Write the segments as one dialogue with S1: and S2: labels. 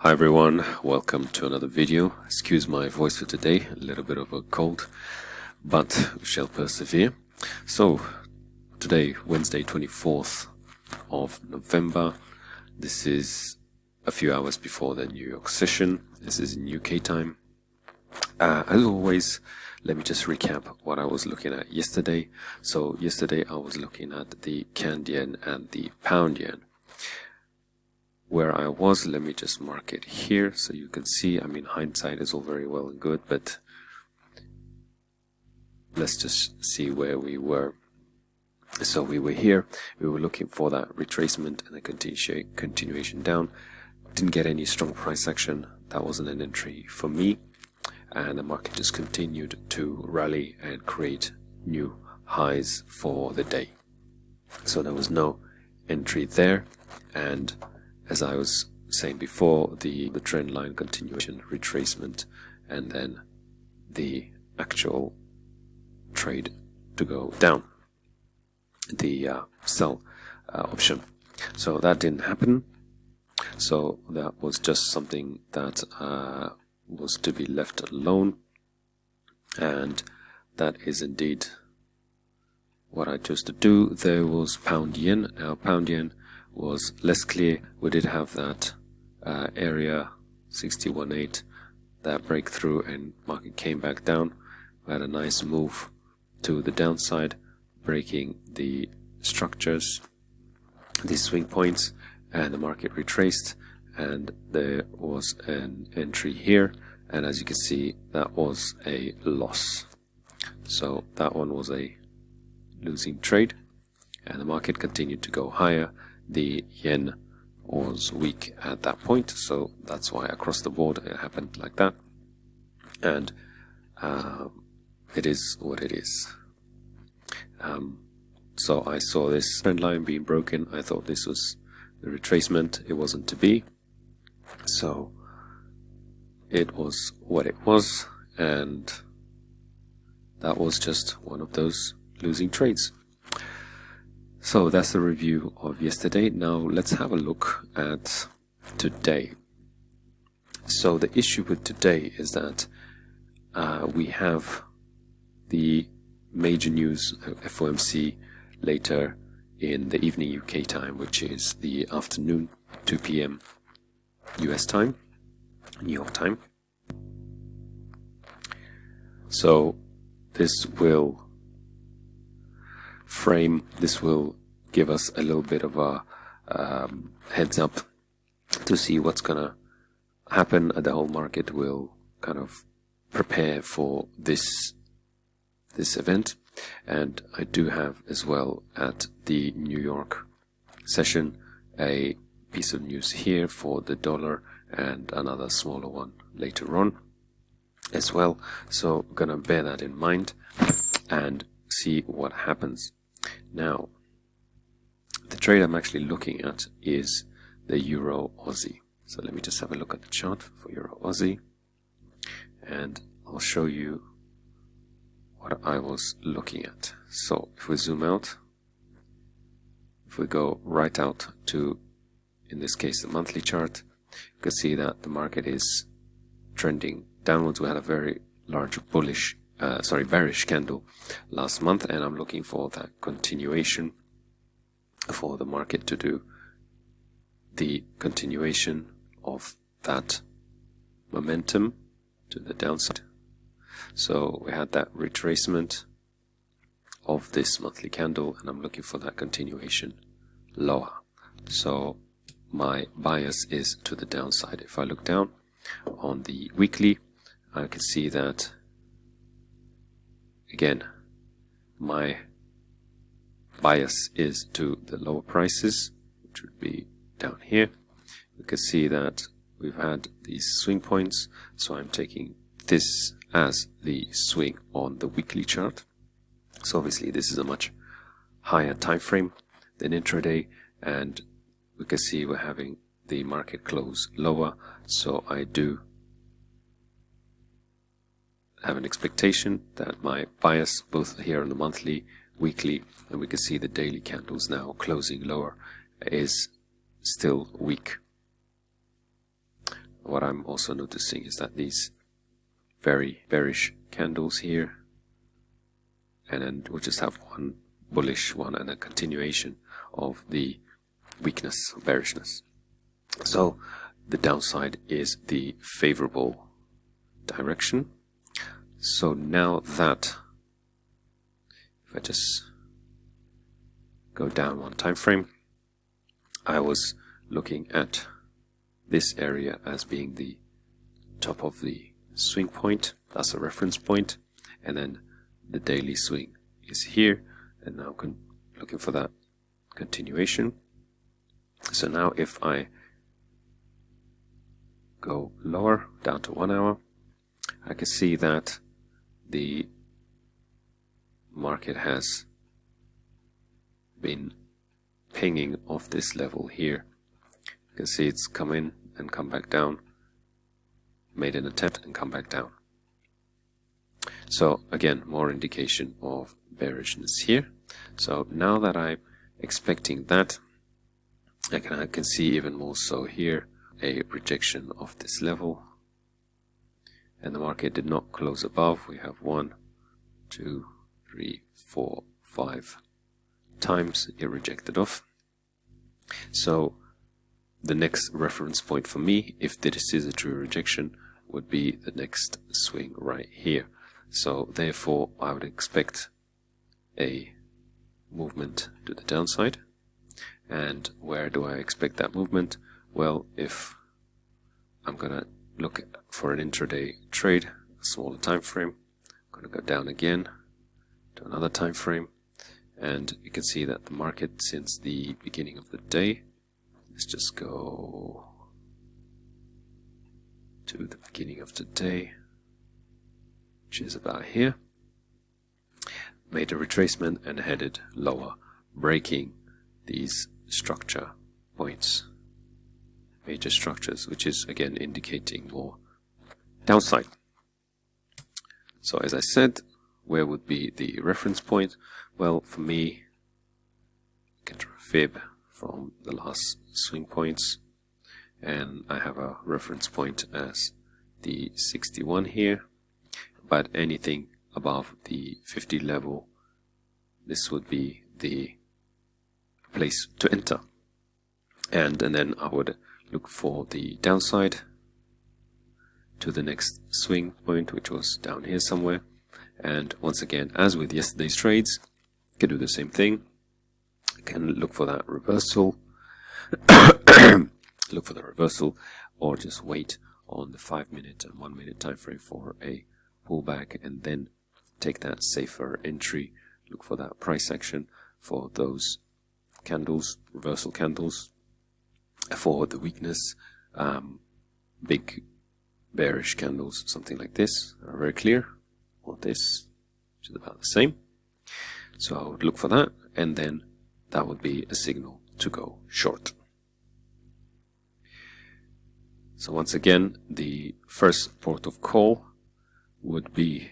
S1: Hi everyone, welcome to another video. Excuse my voice for today, a little bit of a cold, but we shall persevere. So, today, Wednesday 24th of November, this is a few hours before the New York session. This is in UK time. As always, let me just recap what I was looking at yesterday. So, yesterday I was looking at the CAD yen and the pound yen. Where I was, let me just mark it here so you can see. I mean, hindsight is all very well and good, but let's just see where we were. So we were here, we were looking for that retracement and a continuation down. Didn't get any strong price action. That wasn't an entry for me, and the market just continued to rally and create new highs for the day. So there was no entry there, and as I was saying before, the trend line continuation, retracement, and then the actual trade to go down, the sell option. So that didn't happen. So that was just something that was to be left alone, and that is indeed what I chose to do. There was pound yen. Now pound yen was less clear. We did have that area 61.8, that breakthrough, and market came back down. We had a nice move to the downside, breaking the structures, these swing points, and the market retraced, and there was an entry here, and as you can see, that was a loss. So that one was a losing trade, and the market continued to go higher. The yen was weak at that point, so that's why across the board it happened like that, and it is what it is. So I saw this trend line being broken. I thought this was the retracement. It wasn't to be, so it was what it was, and that was just one of those losing trades. So that's the review of yesterday. Now let's have a look at today. So the issue with today is that we have the major news, FOMC, later in the evening UK time, which is the afternoon, 2 p.m. US time, New York time. So this will give us a little bit of a heads up to see what's gonna happen. The whole market will kind of prepare for this event, and I do have as well at the New York session a piece of news here for the dollar and another smaller one later on as well. So I'm gonna bear that in mind and see what happens. Now, the trade I'm actually looking at is the Euro Aussie. So let me just have a look at the chart for Euro Aussie, and I'll show you what I was looking at. So if we zoom out, if we go right out to, in this case, the monthly chart, you can see that the market is trending downwards. We had a very large bearish candle last month, and I'm looking for that continuation, for the market to do the continuation of that momentum to the downside. So we had that retracement of this monthly candle, and I'm looking for that continuation lower. So my bias is to the downside. If I look down on the weekly, I can see that again my bias is to the lower prices, which would be down here. You can see that we've had these swing points, so I'm taking this as the swing on the weekly chart. So obviously this is a much higher time frame than intraday, and we can see we're having the market close lower, so I do have an expectation that my bias, both here on the monthly, weekly, and we can see the daily candles now closing lower, is still weak. what I'm also noticing is that these very bearish candles here, and then we'll just have one bullish one and a continuation of the weakness, bearishness. So the downside is the favorable direction. So now that, if I just go down one time frame, I was looking at this area as being the top of the swing point, that's a reference point, and then the daily swing is here, and now looking for that continuation. So now if I go lower down to 1 hour, I can see that the market has been pinging off this level here. You can see it's come in and come back down, made an attempt and come back down. So again, more indication of bearishness here. So now that I'm expecting that, I can see even more so here a rejection of this level, and the market did not close above. We have 1, 2, 3, 4, 5 times it rejected off. So the next reference point for me, if this is a true rejection, would be the next swing right here. So therefore I would expect a movement to the downside. And where do I expect that movement? Well, if I'm gonna look for an intraday trade, a smaller time frame, I'm gonna go down again to another time frame, and you can see that the market since the beginning of the day, let's just go to the beginning of the day, which is about here, made a retracement and headed lower, breaking these structure points, major structures, which is again indicating more downside. So as I said, where would be the reference point? Well, for me, I can draw a fib from the last swing points, and I have a reference point as the 61 here, but anything above the 50 level, this would be the place to enter. And then I would look for the downside to the next swing point, which was down here somewhere. And once again, as with yesterday's trades, you can do the same thing. You can look for that reversal, look for the reversal, or just wait on the 5-minute and 1-minute time frame for a pullback, and then take that safer entry. Look for that price action for those candles, reversal candles, for the weakness, big bearish candles, something like this, are very clear, or this, which is about the same. So I would look for that, and then that would be a signal to go short. So once again, the first port of call would be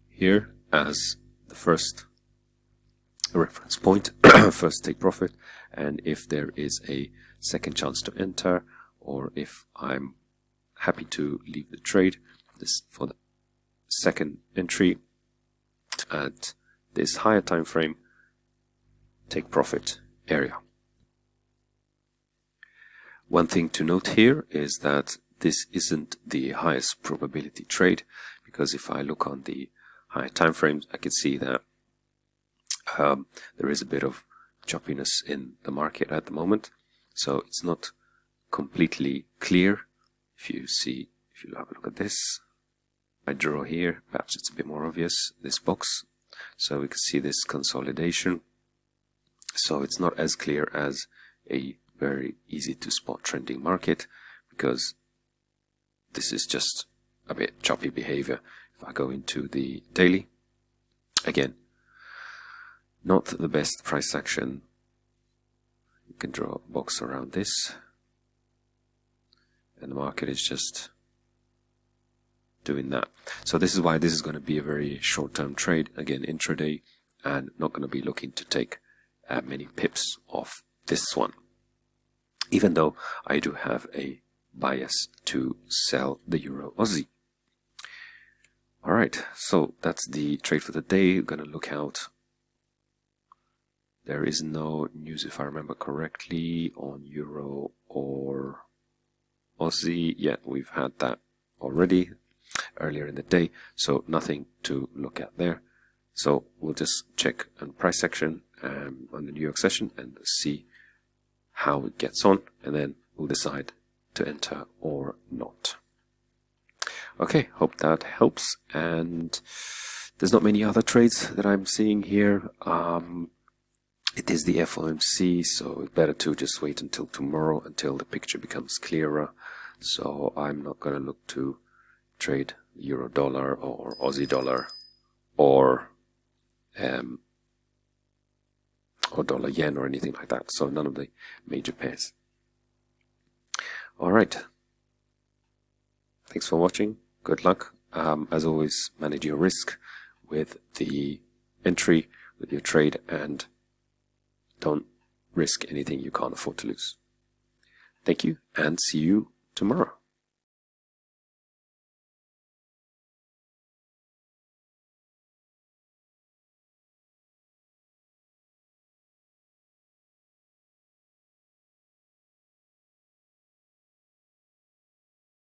S1: here as the first reference point, first take profit, and if there is a second chance to enter, or if I'm happy to leave the trade, this for the second entry at this higher time frame, take profit area. One thing to note here is that this isn't the highest probability trade, because if I look on the higher time frames, I can see that there is a bit of choppiness in the market at the moment, so it's not completely clear. If you have a look at this, I draw here, perhaps it's a bit more obvious, this box, so we can see this consolidation. So it's not as clear as a very easy to spot trending market, because this is just a bit choppy behavior. If I go into the daily, again, not the best price action. You can draw a box around this, and the market is just doing that. So this is why this is going to be a very short-term trade, again intraday, and not going to be looking to take many pips off this one. even though I do have a bias to sell the Euro Aussie. Alright, so that's the trade for the day. We're going to look out. There is no news, if I remember correctly, on Euro or Aussie. Yeah, we've had that already earlier in the day, so nothing to look at there. So we'll just check on price section on the New York session and see how it gets on, and then we'll decide to enter or not. Okay, hope that helps. And there's not many other trades that I'm seeing here. It is the FOMC, so it's better to just wait until tomorrow, until the picture becomes clearer. So I'm not going to look to trade Euro dollar or Aussie dollar or dollar yen or anything like that. So none of the major pairs. All right. Thanks for watching. Good luck. As always, manage your risk with the entry, with your trade, and don't risk anything you can't afford to lose. Thank you, and see you tomorrow.